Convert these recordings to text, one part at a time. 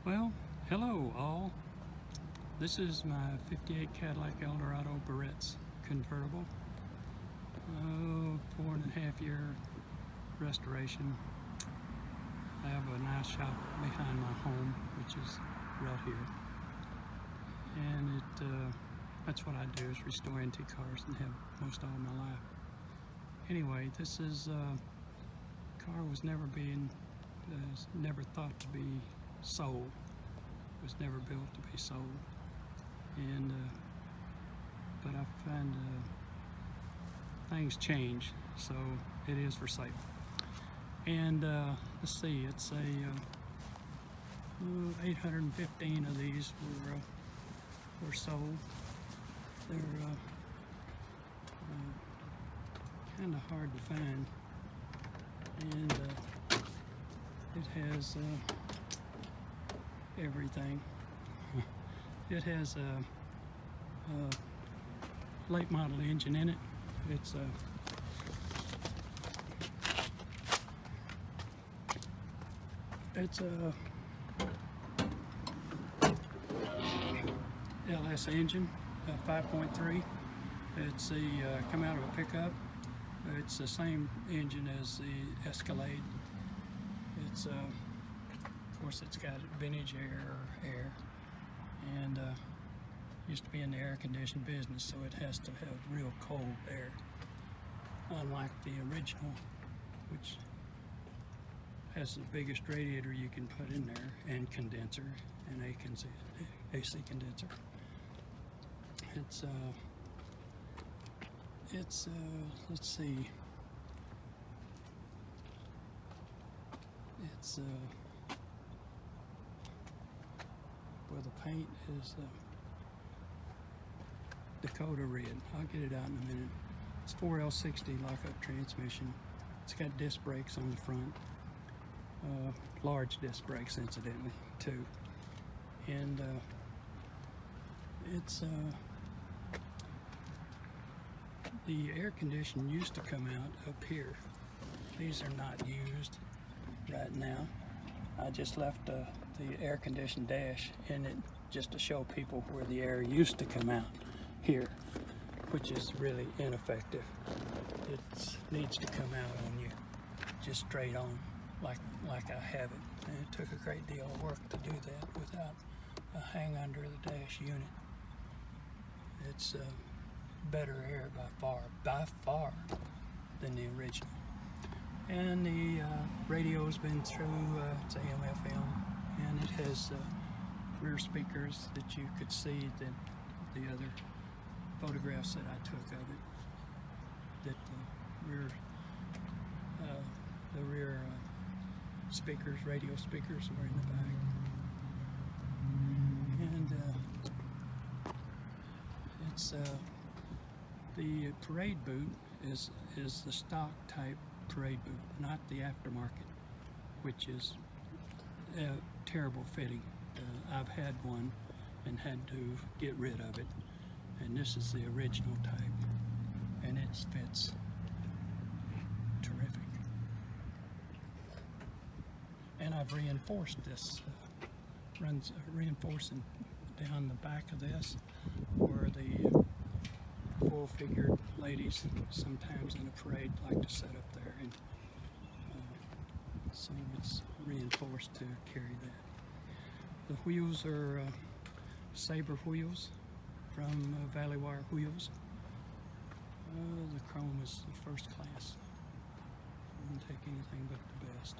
Well, hello all. This is my 58 Cadillac Eldorado Biarritz convertible. 4.5-year restoration. I have a nice shop behind my home, which is right here. And that's what I do, is restore antique cars, and have most all my life. Anyway, this is car was never thought to be sold. It was never built to be sold. And but I find things change, so it is for sale. And let's see, it's a 815 of these were sold. They're kind of hard to find, and it has everything. It has a late model engine in it. It's a LS engine, 5.3. It's come out of a pickup. It's the same engine as the Escalade. It's of course it's got vintage air, and used to be in the air-conditioned business, so it has to have real cold air, unlike the original, which has the biggest radiator you can put in there, and condenser, and AC condenser. Let's see, well, the paint is Dakota red. I'll get it out in a minute. It's 4L60 lockup transmission. It's got disc brakes on the front, large disc brakes incidentally too, and the air condition used to come out up here. These are not used right now. I just left the air conditioned dash in it just to show people where the air used to come out here, which is really ineffective. It needs to come out on you just straight on, like I have it. And it took a great deal of work to do that without a hang under the dash unit. It's better air by far than the original. And the radio's been through, it's AM, FM, and it has rear speakers that you could see that the other photographs that I took of it, that the rear speakers, radio speakers, were in the back. And it's the parade boot is the stock type parade boot, not the aftermarket, which is terrible fitting. I've had one and had to get rid of it, and this is the original type, and it fits terrific. And I've reinforced this, reinforcing down the back of this, where the full-figured ladies sometimes in a parade like to set up there, and so it's reinforced to carry that. The wheels are Sabre wheels from Valley Wire Wheels. The chrome is the first class. Wouldn't take anything but the best.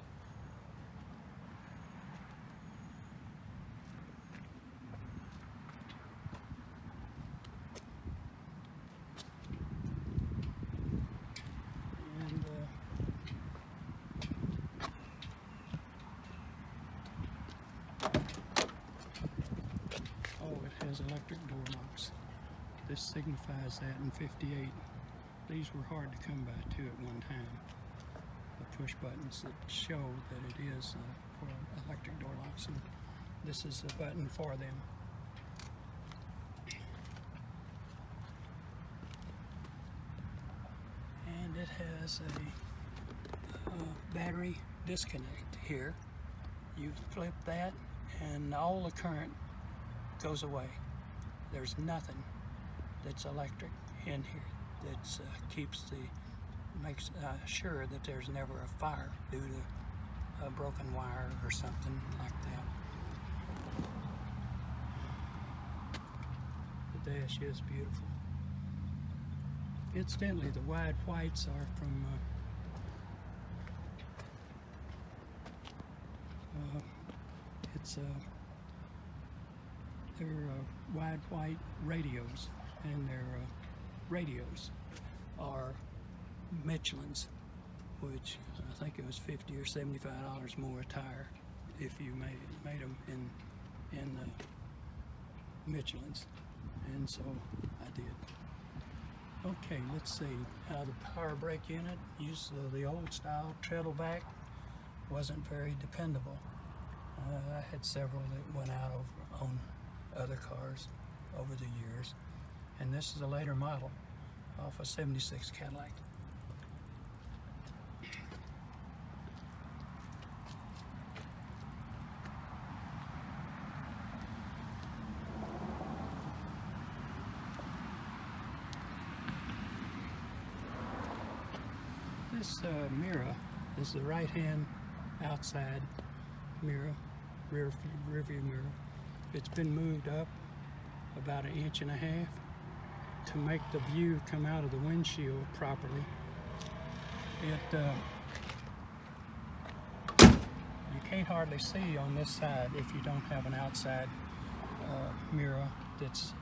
Has electric door locks. This signifies that in 58. These were hard to come by too at one time. The push buttons that show that it is for electric door locks, and this is a button for them. And it has a battery disconnect here. You flip that and all the current goes away. There's nothing that's electric in here that makes sure that there's never a fire due to a broken wire or something like that. The dash is beautiful. Incidentally, the wide whites are from they're wide white radios, and their radios are Michelin's, which I think it was $50 or $75 more a tire if you made them in Michelin's, and so I did. Okay, let's see how the power brake unit used the old style treadle back. Wasn't very dependable. I had several that went out on other cars over the years, and this is a later model off a '76 Cadillac. This mirror is the right-hand outside mirror, rear view mirror. It's been moved up about 1.5 inches to make the view come out of the windshield properly. You can't hardly see on this side if you don't have an outside mirror that's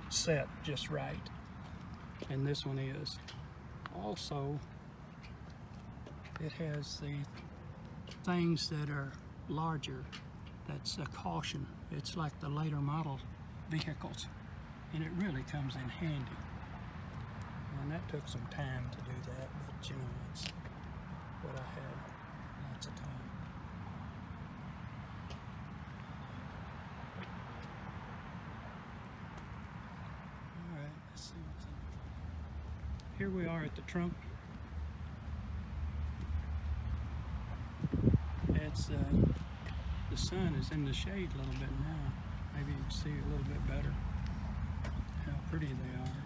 set just right, and this one is. Also, it has the things that are larger. That's a caution. It's like the later model vehicles, and it really comes in handy. And that took some time to do that, but you know, it's what I had, lots of time. All right, let's see what's in. Here we are at the trunk. The sun is in the shade a little bit now. Maybe you can see a little bit better how pretty they are.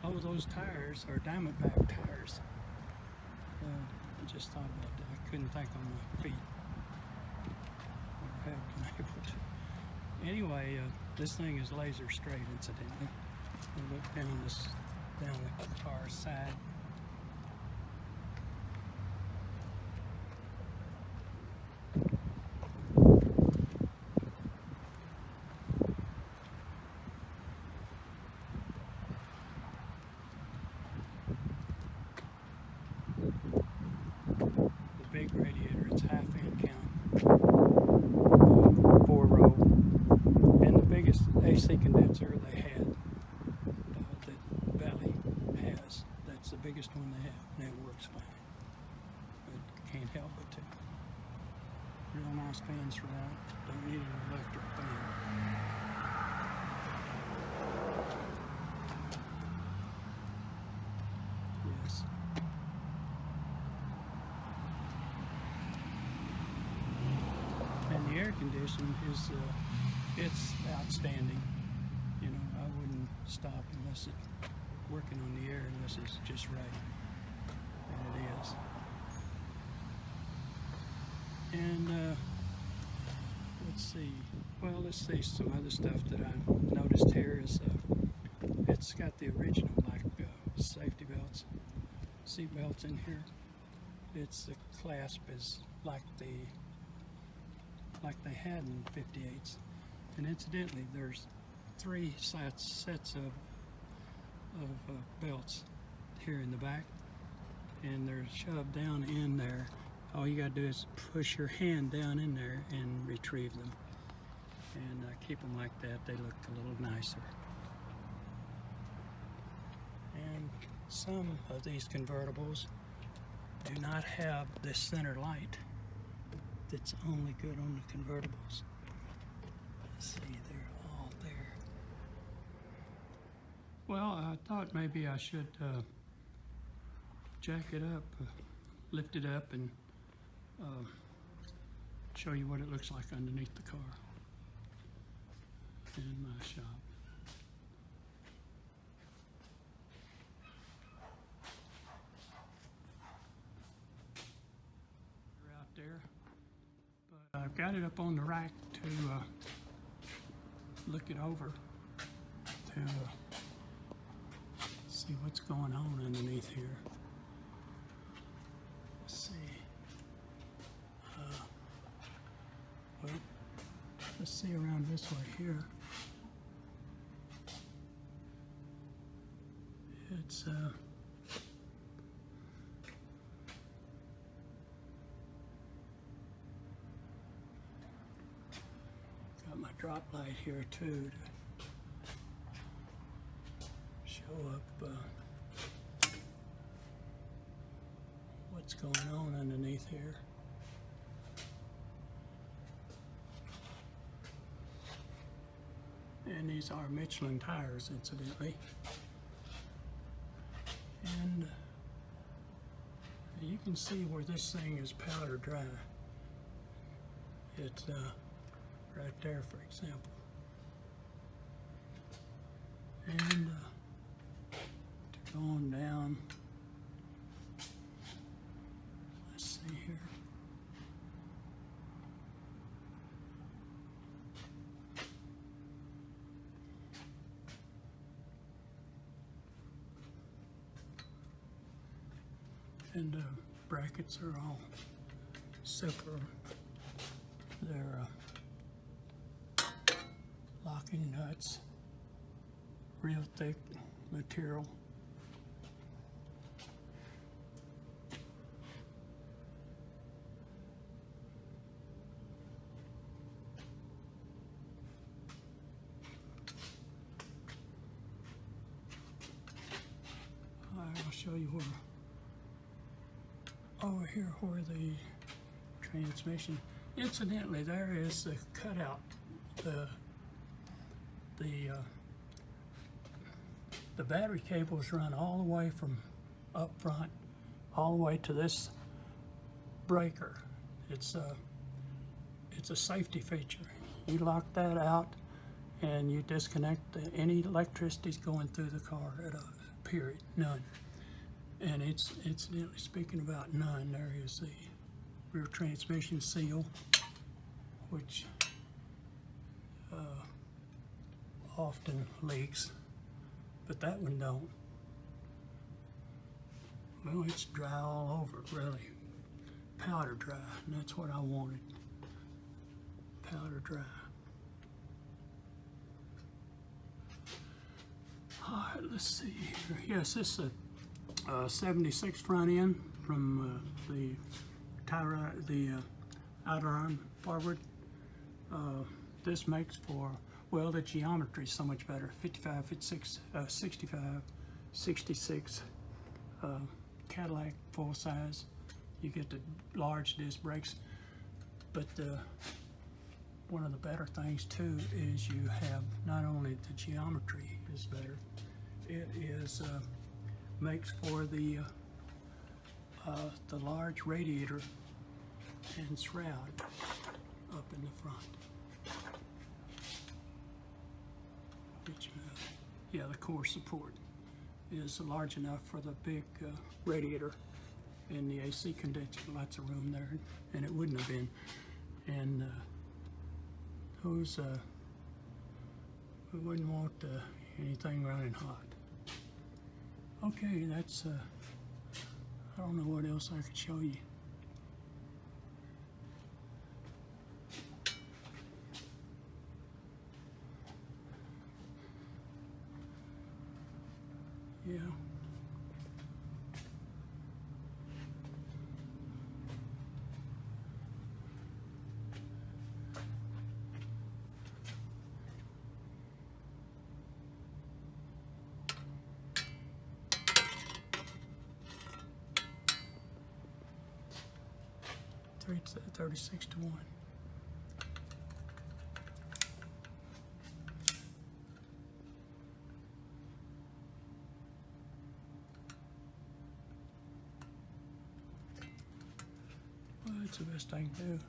Oh, those tires are Diamondback tires. I just thought about that. I couldn't think on my feet. I haven't been able to. Anyway, this thing is laser straight, incidentally. We look down the car's side. Big radiator, it's half fan count, 4-row, and the biggest AC condenser they had, that Valley has. That's the biggest one they have, and it works fine. But can't help but to. Real nice fans for that. Don't need an electric fan. Yes. And the air conditioning is, it's outstanding. You know, I wouldn't stop unless it's working on the air unless it's just right. And it is. And let's see. Well, let's see some other stuff that I noticed here is it's got the original like safety belts, seat belts in here. It's the clasp is like they had in 58s. And incidentally, there's 3 sets of belts here in the back, and they're shoved down in there. All you gotta do is push your hand down in there and retrieve them, and keep them like that. They look a little nicer. And some of these convertibles do not have this center light that's only good on the convertibles. Let's see, they're all there. Well, I thought maybe I should jack it up, lift it up, and show you what it looks like underneath the car in my shop. They're out there, but I've got it up on the rack to look it over, to see what's going on underneath here. Let's see. Well, let's see around this way here. It's got my drop light here too to show up what's going on underneath here. And these are Michelin tires, incidentally. And you can see where this thing is powder dry. It's right there, for example. And to go on down, let's see here. And the brackets are all super. They're locking nuts, real thick material. I'll show you where. Over here where the transmission, incidentally, there is the cutout, the battery cables run all the way from up front all the way to this breaker. It's a safety feature. You lock that out and you disconnect any electricity's going through the car at a period, none. And it's incidentally, speaking about none, there is the rear transmission seal, which often leaks, but that one don't. Well, it's dry all over, really. Powder dry, and that's what I wanted. Powder dry. All right, let's see here. Yes, this is a 76 front end from the tire, the outer arm forward. This makes for, well, the geometry is so much better. 55, 56, 65, 66 Cadillac full size. You get the large disc brakes, but one of the better things too is you have not only the geometry is better, it is makes for the large radiator and shroud up in the front, which yeah, the core support is large enough for the big radiator and the AC condenser. Lots of room there, and it wouldn't have been. And those we wouldn't want anything running hot. Okay, that's I don't know what else I could show you. Yeah. It's 36 to 1. Well, that's the best I can do.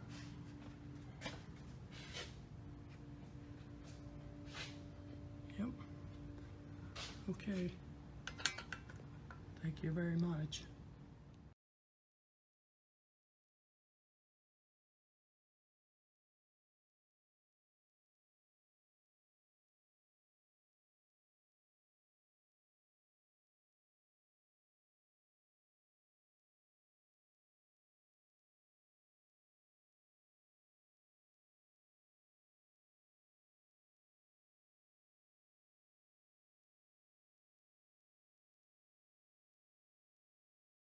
Okay. Thank you very much.